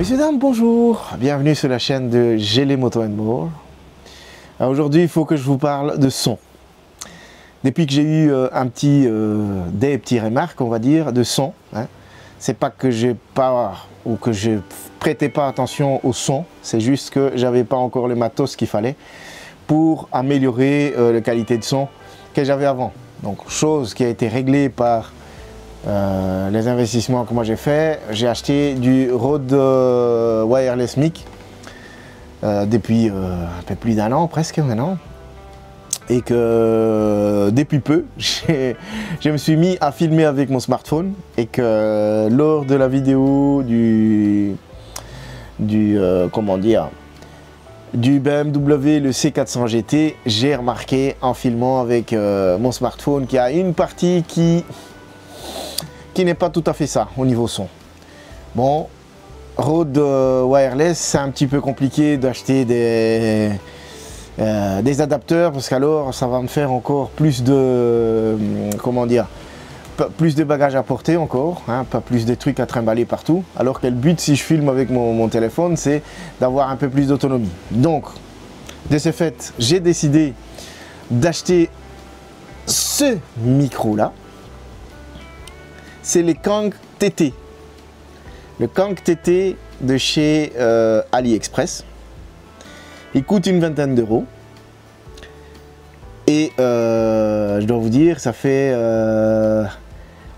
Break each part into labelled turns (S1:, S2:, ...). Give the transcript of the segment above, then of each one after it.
S1: Messieurs, dames, bonjour, bienvenue sur la chaîne de Gélé Moto & More. Aujourd'hui, il faut que je vous parle de son. Depuis que j'ai eu des petits remarques, on va dire, de son, hein, c'est pas que j'ai pas ou que je prêtais pas attention au son, c'est juste que j'avais pas encore le matos qu'il fallait pour améliorer la qualité de son que j'avais avant. Donc, chose qui a été réglée par les investissements que moi j'ai fait. J'ai acheté du Rode Wireless Mic depuis un peu plus d'un an presque maintenant, et que depuis peu je me suis mis à filmer avec mon smartphone, et que lors de la vidéo du BMW le C400 GT, j'ai remarqué en filmant avec mon smartphone qu'il y a une partie qui n'est pas tout à fait ça au niveau son. Bon, Rode Wireless, c'est un petit peu compliqué d'acheter des adapteurs, parce qu'alors ça va me faire encore plus de plus de bagages à porter encore, hein, pas plus de trucs à trimballer partout, alors que le but, si je filme avec mon téléphone, c'est d'avoir un peu plus d'autonomie. Donc de ce fait, j'ai décidé d'acheter ce micro là. C'est le Kang TT. Le Kang TT de chez AliExpress. Il coûte une vingtaine d'euros. Et je dois vous dire, ça fait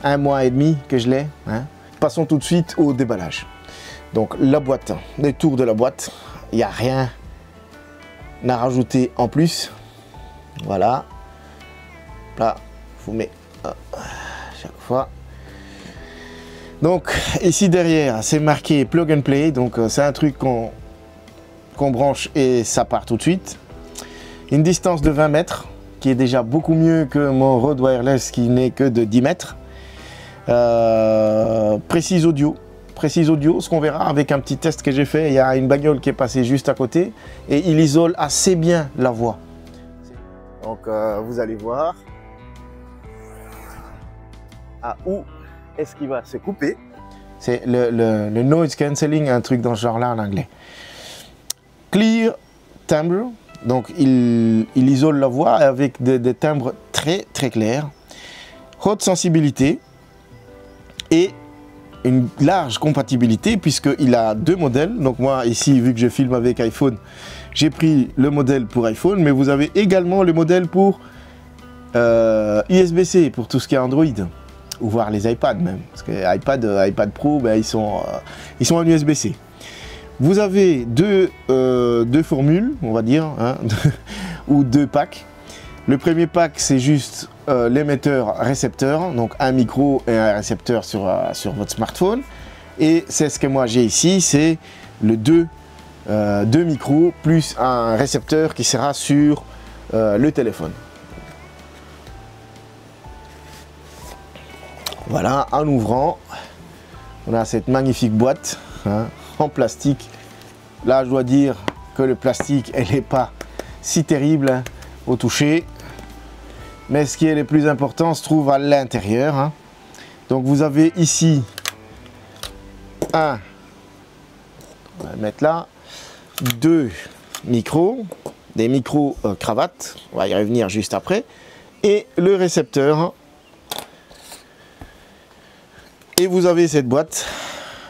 S1: 1 mois et demi que je l'ai. Hein. Passons tout de suite au déballage. Donc la boîte, le tour de la boîte, il n'y a rien à rajouter en plus. Voilà. Là, je vous mets chaque fois. Donc ici derrière, c'est marqué Plug and Play, donc c'est un truc qu'on branche et ça part tout de suite. Une distance de 20 mètres, qui est déjà beaucoup mieux que mon Rode Wireless qui n'est que de 10 mètres. Précise audio, ce qu'on verra avec un petit test que j'ai fait. Il y a une bagnole qui est passée juste à côté et il isole assez bien la voix. Donc vous allez voir à où est-ce qu'il va se couper. C'est le noise cancelling, un truc dans ce genre là en anglais. Clear timbre, donc il isole la voix avec des timbres très clairs. Haute sensibilité et une large compatibilité, puisqu'il a deux modèles. Donc moi ici, vu que je filme avec iPhone, j'ai pris le modèle pour iPhone, mais vous avez également le modèle pour USB-C, pour tout ce qui est Android, ou voir les iPads même, parce que iPad Pro, ben, ils sont en USB-C. Vous avez deux formules, on va dire, hein, ou deux packs. Le premier pack, c'est juste l'émetteur-récepteur, donc un micro et un récepteur sur votre smartphone. Et c'est ce que moi j'ai ici, c'est le deux micros plus un récepteur qui sera sur le téléphone. Voilà, en ouvrant, on a cette magnifique boîte, hein, en plastique. Là, je dois dire que le plastique, elle n'est pas si terrible, hein, au toucher. Mais ce qui est le plus important se trouve à l'intérieur. Hein. Donc vous avez ici on va le mettre là, deux micros, des micros cravates, on va y revenir juste après, et le récepteur. Hein. Et vous avez cette boîte.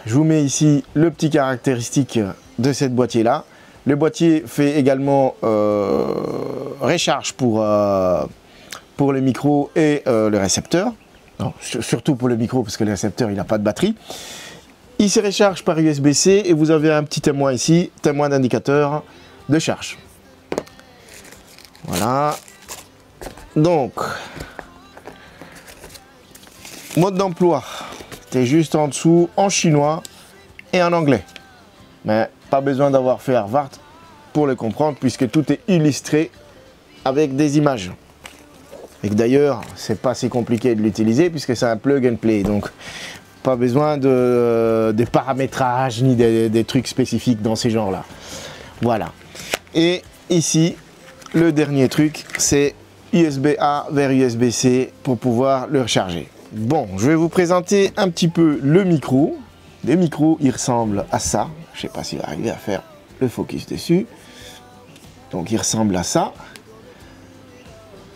S1: Je vous mets ici le petit caractéristique de cette boîtier là. Le boîtier fait également recharge pour le micro et le récepteur. Non, surtout pour le micro, parce que le récepteur il n'a pas de batterie. Il se recharge par USB-C et vous avez un petit témoin ici, témoin d'indicateur de charge. Voilà. Donc, mode d'emploi. C'est juste en dessous en chinois et en anglais. Mais pas besoin d'avoir fait Harvard pour le comprendre, puisque tout est illustré avec des images. Et d'ailleurs, c'est pas si compliqué de l'utiliser puisque c'est un plug and play. Donc pas besoin de paramétrage ni des trucs spécifiques dans ces genres-là. Voilà. Et ici, le dernier truc, c'est USB-A vers USB-C pour pouvoir le recharger. Bon, je vais vous présenter un petit peu le micro. Les micros, ils ressemblent à ça. Je ne sais pas s'il va arriver à faire le focus dessus. Donc il ressemble à ça.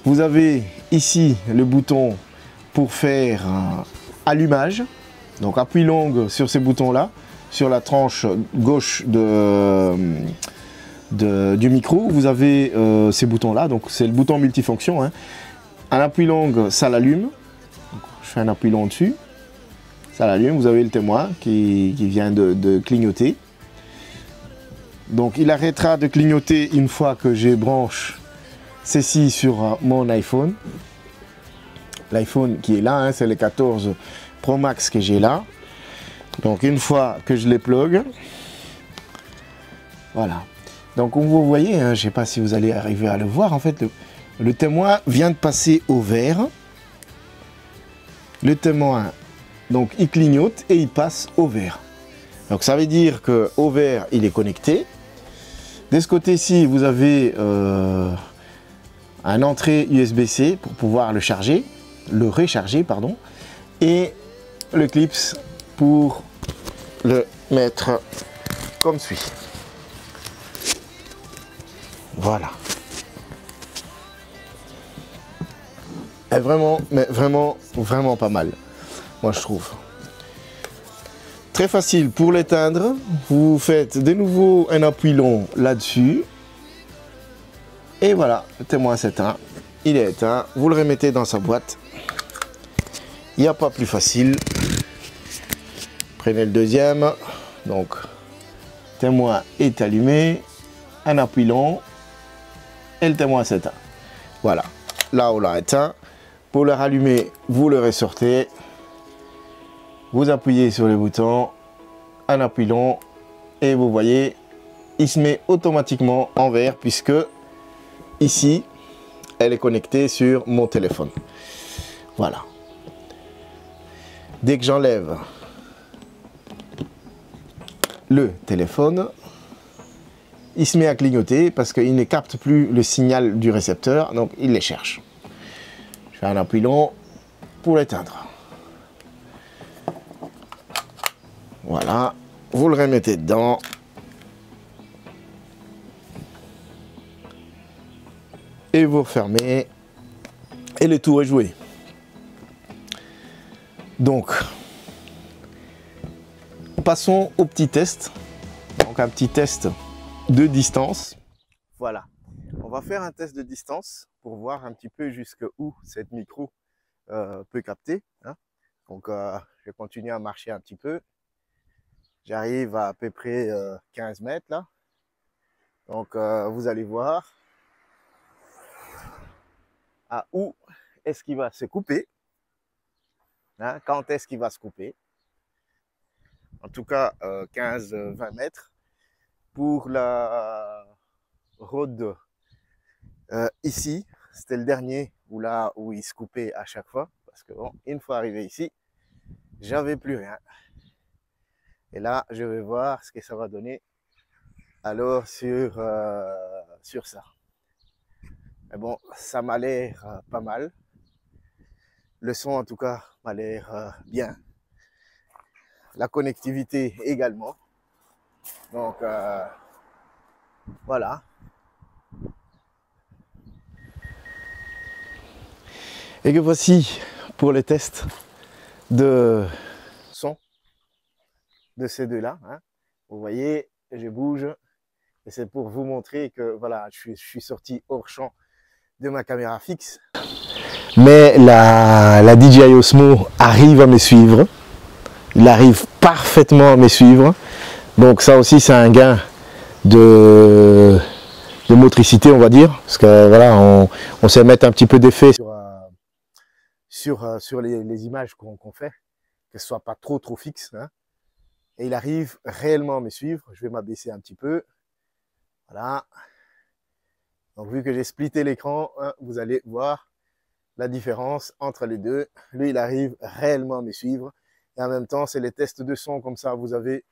S1: Vous avez ici le bouton pour faire allumage. Donc appui long sur ces boutons-là, sur la tranche gauche du micro. Vous avez ces boutons-là, donc c'est le bouton multifonction. Hein. Un appui long, ça l'allume. Je fais un appui long dessus. Ça l'allume. Vous avez le témoin qui vient de clignoter. Donc il arrêtera de clignoter une fois que je branche ceci sur mon iPhone. L'iPhone qui est là, hein, c'est le 14 Pro Max que j'ai là. Donc une fois que je les plug, voilà. Donc comme vous voyez, hein, je ne sais pas si vous allez arriver à le voir, en fait le témoin vient de passer au vert. Le témoin, donc il clignote et il passe au vert. Donc ça veut dire que au vert il est connecté. De ce côté-ci, vous avez un entrée USB-C pour pouvoir le charger, le recharger, pardon, et le clips pour le mettre comme suit. Voilà. Et vraiment, mais vraiment pas mal, moi je trouve. Très facile pour l'éteindre. Vous faites de nouveau un appui long là-dessus. Et voilà, le témoin s'éteint. Il est éteint. Vous le remettez dans sa boîte. Il n'y a pas plus facile. Prenez le deuxième. Donc, témoin est allumé. Un appui long. Et le témoin s'éteint. Voilà. Là, on l'a éteint. Pour le rallumer, vous le ressortez. Vous appuyez sur le bouton, un appui long, et vous voyez, il se met automatiquement en vert puisque ici, elle est connectée sur mon téléphone. Voilà. Dès que j'enlève le téléphone, il se met à clignoter parce qu'il ne capte plus le signal du récepteur, donc il les cherche. Je fais un appui long pour l'éteindre. Voilà, vous le remettez dedans. Et vous refermez. Et le tour est joué. Donc, passons au petit test. Donc un petit test de distance. Voilà, on va faire un test de distance pour voir un petit peu jusqu'où cette micro peut capter. Hein. Donc, je vais continuer à marcher un petit peu. J'arrive à peu près 15 mètres là. Donc vous allez voir à où est-ce qu'il va se couper. Hein, quand est-ce qu'il va se couper. En tout cas 15-20 mètres. Pour la road ici, c'était le dernier où il se coupait à chaque fois. Parce que bon, une fois arrivé ici, j'avais plus rien. Et là, je vais voir ce que ça va donner alors sur ça. Mais bon, ça m'a l'air pas mal. Le son, en tout cas, m'a l'air bien. La connectivité également. Donc, voilà. Et que voici pour les tests de son de ces deux-là. Hein. Vous voyez, je bouge. Et c'est pour vous montrer que voilà, je suis sorti hors champ de ma caméra fixe. Mais la DJI Osmo arrive à me suivre. Il arrive parfaitement à me suivre. Donc ça aussi, c'est un gain de motricité, on va dire. Parce que voilà, on sait mettre un petit peu d'effet sur les images qu'on fait. Que ce soit pas trop fixe. Hein. Et il arrive réellement à me suivre. Je vais m'abaisser un petit peu. Voilà. Donc vu que j'ai splitté l'écran, hein, vous allez voir la différence entre les deux. Lui, il arrive réellement à me suivre. Et en même temps, c'est les tests de son. Comme ça, vous avez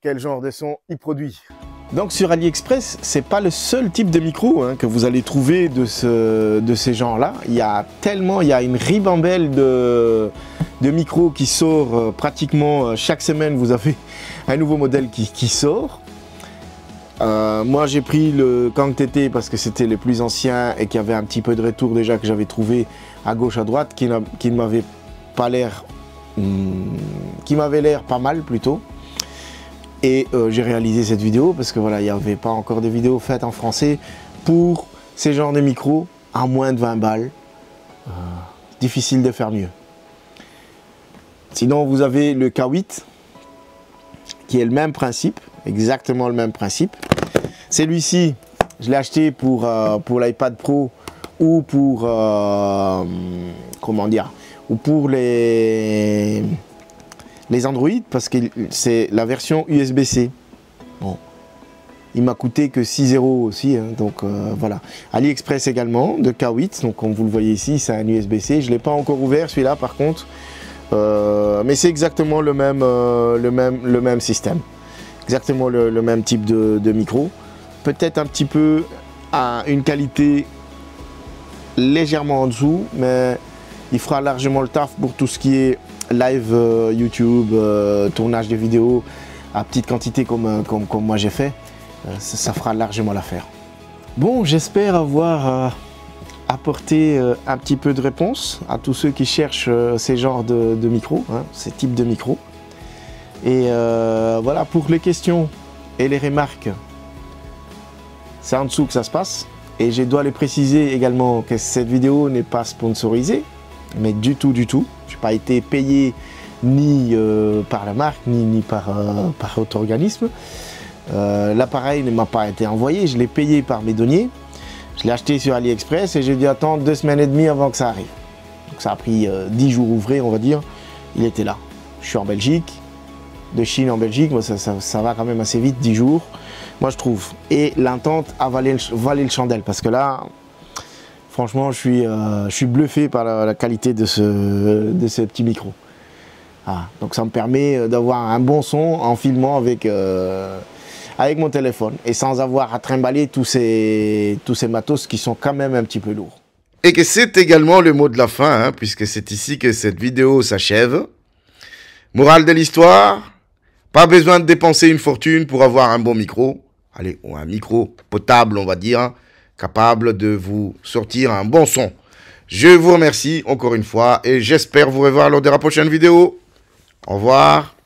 S1: quel genre de son il produit. Donc sur AliExpress, c'est pas le seul type de micro hein, que vous allez trouver de ces genres-là. Il y a une ribambelle de de micro qui sort pratiquement chaque semaine. Vous avez un nouveau modèle qui sort. Moi j'ai pris le Kang TT parce que c'était le plus ancien et qu'il y avait un petit peu de retour déjà que j'avais trouvé à gauche à droite qui ne m'avait pas l'air, qui m'avait l'air pas mal plutôt. Et j'ai réalisé cette vidéo parce que voilà, il n'y avait pas encore de vidéos faites en français pour ces genres de micros à moins de 20 balles. Difficile de faire mieux. Sinon vous avez le K8 qui est le même principe, exactement le même principe. Celui-ci, je l'ai acheté pour l'iPad Pro ou pour comment dire, ou pour les Android parce que c'est la version USB-C. Bon, il m'a coûté que 6 € aussi, hein, donc voilà. AliExpress également, de K8, donc comme vous le voyez ici, c'est un USB-C. Je ne l'ai pas encore ouvert celui-là par contre, mais c'est exactement le même système. Exactement le même type de micro. Peut-être un petit peu à une qualité légèrement en dessous, mais il fera largement le taf pour tout ce qui est live YouTube, tournage de vidéos à petite quantité comme moi j'ai fait. Ça fera largement l'affaire. Bon, j'espère avoir apporté un petit peu de réponse à tous ceux qui cherchent ces genres de micros, hein, ces types de micros. Et voilà, pour les questions et les remarques, c'est en dessous que ça se passe. Et je dois les préciser également que cette vidéo n'est pas sponsorisée, mais du tout. Je n'ai pas été payé ni par la marque, ni par autre organisme. L'appareil ne m'a pas été envoyé, je l'ai payé par mes deniers. Je l'ai acheté sur AliExpress et j'ai dû attendre 2 semaines et demie avant que ça arrive. Donc ça a pris 10 jours ouvrés, on va dire. Il était là. Je suis en Belgique. De Chine en Belgique, moi, ça va quand même assez vite, 10 jours, moi je trouve. Et l'entente a valé le chandelle, parce que là, franchement, je suis bluffé par la qualité de ce petit micro. Ah, donc ça me permet d'avoir un bon son en filmant avec mon téléphone, et sans avoir à trimballer tous ces matos qui sont quand même un petit peu lourds.
S2: Et que c'est également le mot de la fin, hein, puisque c'est ici que cette vidéo s'achève. Morale de l'histoire, pas besoin de dépenser une fortune pour avoir un bon micro. Allez, ou un micro potable, on va dire, capable de vous sortir un bon son. Je vous remercie encore une fois et j'espère vous revoir lors de la prochaine vidéo. Au revoir.